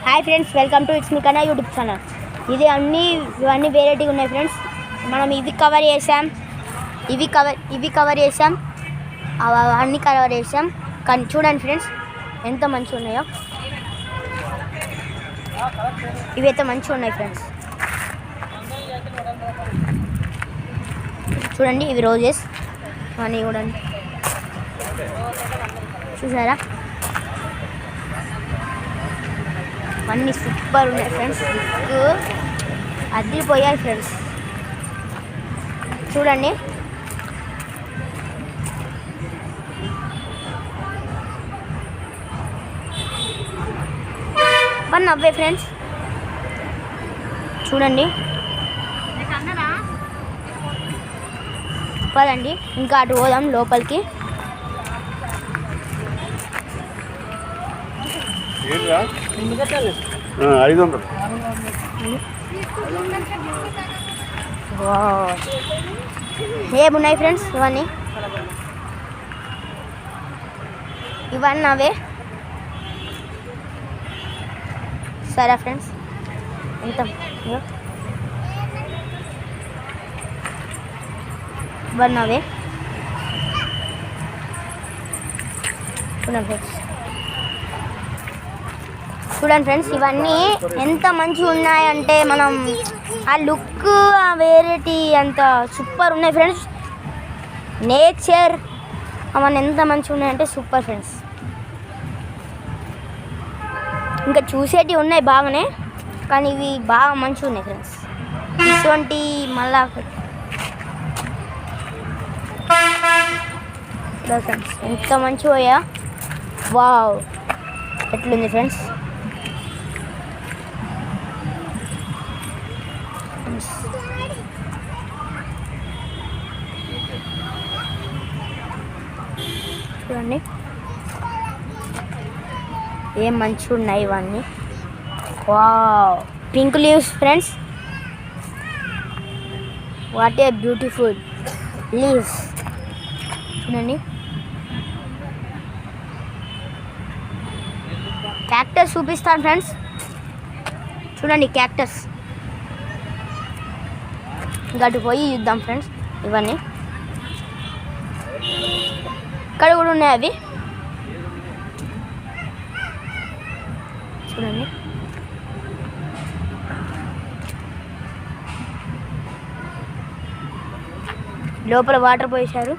Hi friends, welcome to it's me కన్నా YouTube channel. ఇవన్నీ variety ఉన్నాయి ఫ్రెండ్స్. మనం ఇవి కవర్ చేసాం, అవన్నీ కవర్ చేసాం. కానీ చూడండి ఫ్రెండ్స్ ఎంత మంచిగా ఉన్నాయో. ఇవి అయితే మంచిగా ఉన్నాయి ఫ్రెండ్స్. చూడండి, ఇవి రోజెస్ అని చూడండి, చూసారా? అన్నీ సూపర్ ఉన్నాయి ఫ్రెండ్స్. అదిరిపోయాయి ఫ్రెండ్స్. చూడండి, వన్ అవే ఫ్రెండ్స్. చూడండి, పదండి ఇంకా అటు పోదాం లోపలికి. ఏమున్నాయి ఫ్రెండ్స్ ఇవన్నీ అవే. సరే ఫ్రెండ్స్, ఎంత ఇవన్నీ అవే. చూడండి ఫ్రెండ్స్, ఇవన్నీ ఎంత మంచిగా ఉన్నాయంటే మనం ఆ లుక్, ఆ వెరైటీ అంత సూపర్ ఉన్నాయి ఫ్రెండ్స్. నేచర్ అవన్నీ ఎంత మంచిగా ఉన్నాయంటే సూపర్ ఫ్రెండ్స్. ఇంకా చూసేటివి ఉన్నాయి బాగానే, కానీ ఇవి బాగా మంచిగా ఉన్నాయి ఫ్రెండ్స్. ఇటువంటి మళ్ళా ఫ్రెండ్స్ ఎంత మంచిగా పోయా. వావ్, ఎట్లుంది ఫ్రెండ్స్? చూడండి ఏం మంచిగా ఉన్నాయి ఇవన్నీ. Wow, pink leaves friends. What a beautiful leaves. చూడండి, క్యాక్టస్ చూపిస్తాను ఫ్రెండ్స్. చూడండి క్యాక్టస్. గటు పోయి చూద్దాం ఫ్రెండ్స్. ఇవన్నీ ఇక్కడ కూడా ఉన్నాయి అవి. చూడండి, లోపల వాటర్ పోసారు.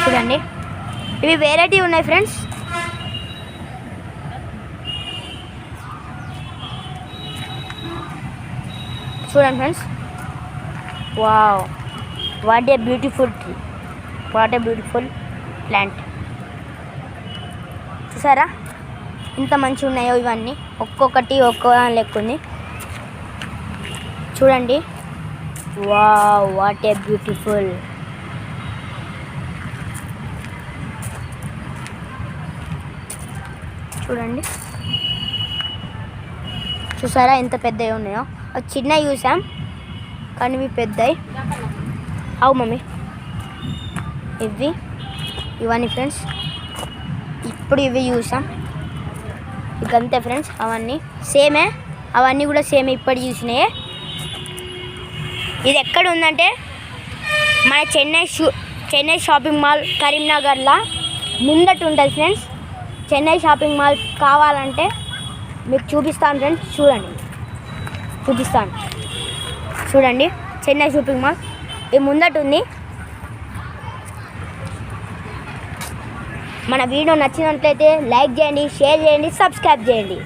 చూడండి, ఇవి వెరైటీ ఉన్నాయి ఫ్రెండ్స్. చూడండి friends. Wow, what a beautiful tree, what a beautiful plant. చూసారా ఎంత మంచిగా ఉన్నాయో ఇవన్నీ. ఒక్కొక్కటి ఒక్కో లెక్క ఉంది. చూడండి, వావ్, వాట్ ఏ బ్యూటిఫుల్. చూడండి, చూసారా ఎంత పెద్దవి ఉన్నాయో. అవి చిన్నవి చూసాం, కానీ ఇవి పెద్దవి. అవు మమ్మీ, ఇవన్నీ ఫ్రెండ్స్. ఇప్పుడు ఇవి చూసాం, ఇకంతే ఫ్రెండ్స్. అవన్నీ సేమే, అవన్నీ కూడా సేమే ఇప్పుడు చూసినాయే. ఇది ఎక్కడ ఉందంటే మన చెన్నై షాపింగ్ మాల్ కరీంనగర్లో ముందట ఉంటుంది ఫ్రెండ్స్. చెన్నై షాపింగ్ మాల్ కావాలంటే మీకు చూపిస్తాను ఫ్రెండ్స్. చూడండి చెన్నై షాపింగ్ మాల్ ఈ ముందట ఉంది. మన వీడియో నచ్చినట్లయితే లైక్ చేయండి, షేర్ చేయండి, సబ్స్క్రైబ్ చేయండి.